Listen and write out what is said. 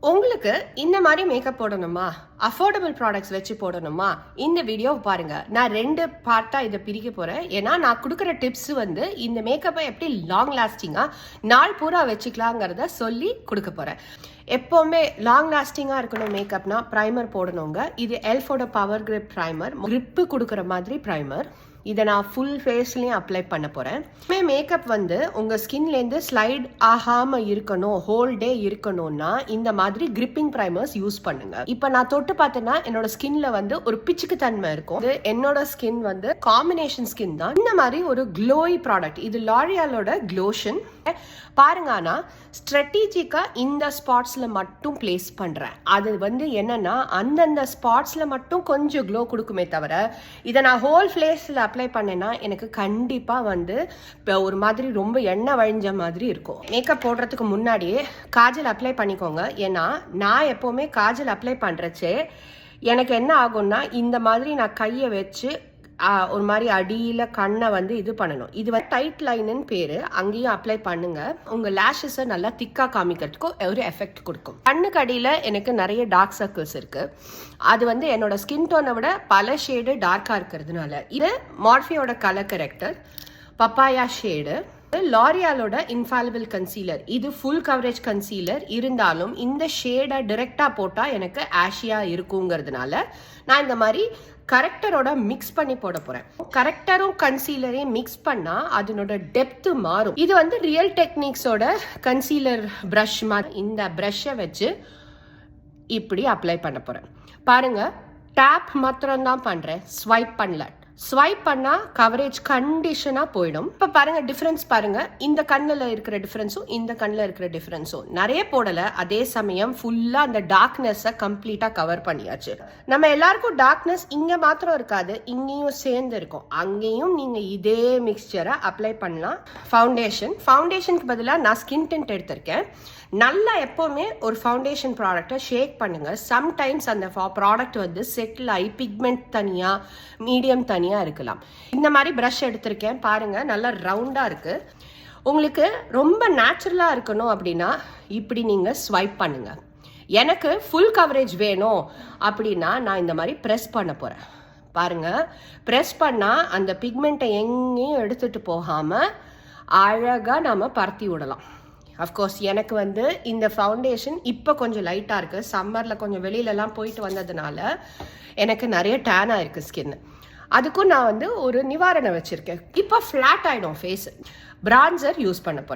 உங்களுக்கு இந்த மாதிரி மேக்கப் போடணுமா, அஃபோர்டபுள் ப்ராடக்ட்ஸ் வச்சு போடணுமா, இந்த வீடியோ பாருங்க. நான் 2 பார்ட்டா இதை பிரிக்க போறேன். ஏன்னா நான் கொடுக்குற டிப்ஸ் வந்து இந்த மேக்கப்பை எப்படி லாங் லாஸ்டிங்கா நாள் பூரா வச்சுக்கலாங்கிறத சொல்லி கொடுக்க போறேன். எப்போவுமே லாங் லாஸ்டிங்காக இருக்கணும் மேக்கப்னா ப்ரைமர் போடணுங்க. இது எல்ஃபோட பவர் கிரிப் ப்ரைமர், கிரிப்பு கொடுக்குற மாதிரி ப்ரைமர். இதை நான் ஃபுல் ஃபேஸ்லேயும் அப்ளை பண்ண போகிறேன். மேக்கப் வந்து உங்கள் ஸ்கின்லேருந்து ஸ்லைட் ஆகாமல் இருக்கணும், ஹோல் டே இருக்கணும்னா இந்த மாதிரி கிரிப்பிங் ப்ரைமர்ஸ் யூஸ் பண்ணுங்க. இப்போ நான் தொட்டு பார்த்தேன்னா என்னோட ஸ்கின்ல வந்து ஒரு பிச்சுக்கு தன்மை இருக்கும். இது என்னோட ஸ்கின் வந்து காம்பினேஷன் ஸ்கின் தான். இந்த மாதிரி ஒரு க்ளோய் ப்ராடக்ட், இது லாரியாலோட க்ளோஷன் பாருங்க. ஆனால் ஸ்ட்ராட்டஜிக்காக இந்த ஸ்பாட்ஸில் மட்டும் பிளேஸ் பண்ணுறேன். அது வந்து என்னன்னா அந்தந்த ஸ்பாட்ஸில் மட்டும் கொஞ்சம் க்ளோ கொடுக்குமே தவிர இதை நான் ஹோல் ஃபேஸில் அப்ளை பண்ணேன்னா எனக்கு கண்டிப்பாக வந்து இப்போ ஒரு மாதிரி ரொம்ப எண்ணெய் வழிஞ்ச மாதிரி இருக்கும். மேக்கப் போடுறதுக்கு முன்னாடியே காஜல் அப்ளை பண்ணிக்கோங்க. ஏன்னா நான் எப்போவுமே காஜல் அப்ளை பண்ணுறச்சே எனக்கு என்ன ஆகும்னா இந்த மாதிரி நான் கையை வச்சு ஒரு மாதிரி அடியில் கண்ணை வந்து இது பண்ணணும். இது வந்து டைட் லைனுன்னு பேர். அங்கேயும் அப்ளை பண்ணுங்க. உங்கள் லேஷஸை நல்லா திக்காக காமிக்கிறதுக்கு ஒரு எஃபெக்ட் கொடுக்கும். கண்ணுக்கு அடியில் எனக்கு நிறைய டார்க் சர்க்கிள்ஸ் இருக்குது. அது வந்து என்னோட ஸ்கின் டோனை விட பல ஷேடு டார்க்காக இருக்கிறதுனால. இது மார்ஃபியோட கலர் கரெக்டர் பப்பாயா ஷேடு. லாரியாலோட இன்ஃபாலிபிள் கன்சீலர், இது ஃபுல் கவரேஜ் கன்சீலர். இருந்தாலும் இந்த ஷேடை டிரெக்டாக போட்டால் எனக்கு ஆஷியாக இருக்குங்கிறதுனால நான் இந்த மாதிரி கரெக்டரோட மிக்ஸ் பண்ணி போட போகிறேன். கரெக்டரும் கன்சீலரையும் மிக்ஸ் பண்ணால் அதனோட டெப்த்து மாறும். இது வந்து ரியல் டெக்னிக்ஸோட கன்சீலர் ப்ரஷ் மாதிரி. இந்த ப்ரஷ்ஷை வச்சு இப்படி அப்ளை பண்ண போகிறேன். பாருங்கள், டேப் மாத்திரம்தான் பண்ணுறேன், ஸ்வைப் பண்ணல. ஸ்வைப் பண்ணால் கவரேஜ் கண்டிஷனாக போயிடும். இப்போ பாருங்கள் டிஃப்ரென்ஸ் பாருங்கள். இந்த கண்ணில் இருக்கிற டிஃப்ரென்ஸும் இந்த கண்ணில் இருக்கிற டிஃப்ரென்ஸும் நிறைய போடலை. அதே சமயம் ஃபுல்லாக அந்த டார்க்னஸை கம்ப்ளீட்டாக கவர் பண்ணியாச்சு. நம்ம எல்லாருக்கும் டார்க்னஸ் இங்கே மாத்திரம் இருக்காது, இங்கேயும் சேர்ந்து இருக்கும். அங்கேயும் நீங்கள் இதே மிக்சரை அப்ளை பண்ணலாம். ஃபவுண்டேஷனுக்கு பதிலாக நான் ஸ்கின் டிண்ட் எடுத்திருக்கேன். நல்லா எப்போவுமே ஒரு ஃபவுண்டேஷன் ப்ராடக்டை ஷேக் பண்ணுங்கள். சம்டைம்ஸ் அந்த ப்ராடக்ட் வந்து செட்டில் ஆகி பிக்மெண்ட் தனியாக மீடியம் தனியாக இருக்கலாம். இந்த மாதிரி ப்ரஷ் எடுத்திருக்கேன் பாருங்கள், நல்லா ரவுண்டாக இருக்குது. உங்களுக்கு ரொம்ப நேச்சுரலாக இருக்கணும் அப்படின்னா இப்படி நீங்கள் ஸ்வைப் பண்ணுங்கள். எனக்கு ஃபுல் கவரேஜ் வேணும் அப்படின்னா நான் இந்த மாதிரி ப்ரெஸ் பண்ண போகிறேன். பாருங்கள், ப்ரெஸ் பண்ணால் அந்த பிக்மெண்ட்டை எங்கேயும் எடுத்துகிட்டு போகாமல் அழகாக நம்ம பரத்தி விடலாம். அஃப்கோர்ஸ் எனக்கு வந்து இந்த ஃபவுண்டேஷன் இப்போ கொஞ்சம் லைட்டாக இருக்குது. சம்மரில் கொஞ்சம் வெளியிலலாம் போயிட்டு வந்ததுனால எனக்கு நிறைய டேனாக இருக்குது ஸ்கின். அதுக்கும் நான் வந்து ஒரு நிவாரணம் வச்சுருக்கேன். இப்போ ஃப்ளாட் ஆகிடும் ஃபேஸ். பிரான்சர் யூஸ் பண்ண போகிறேன்.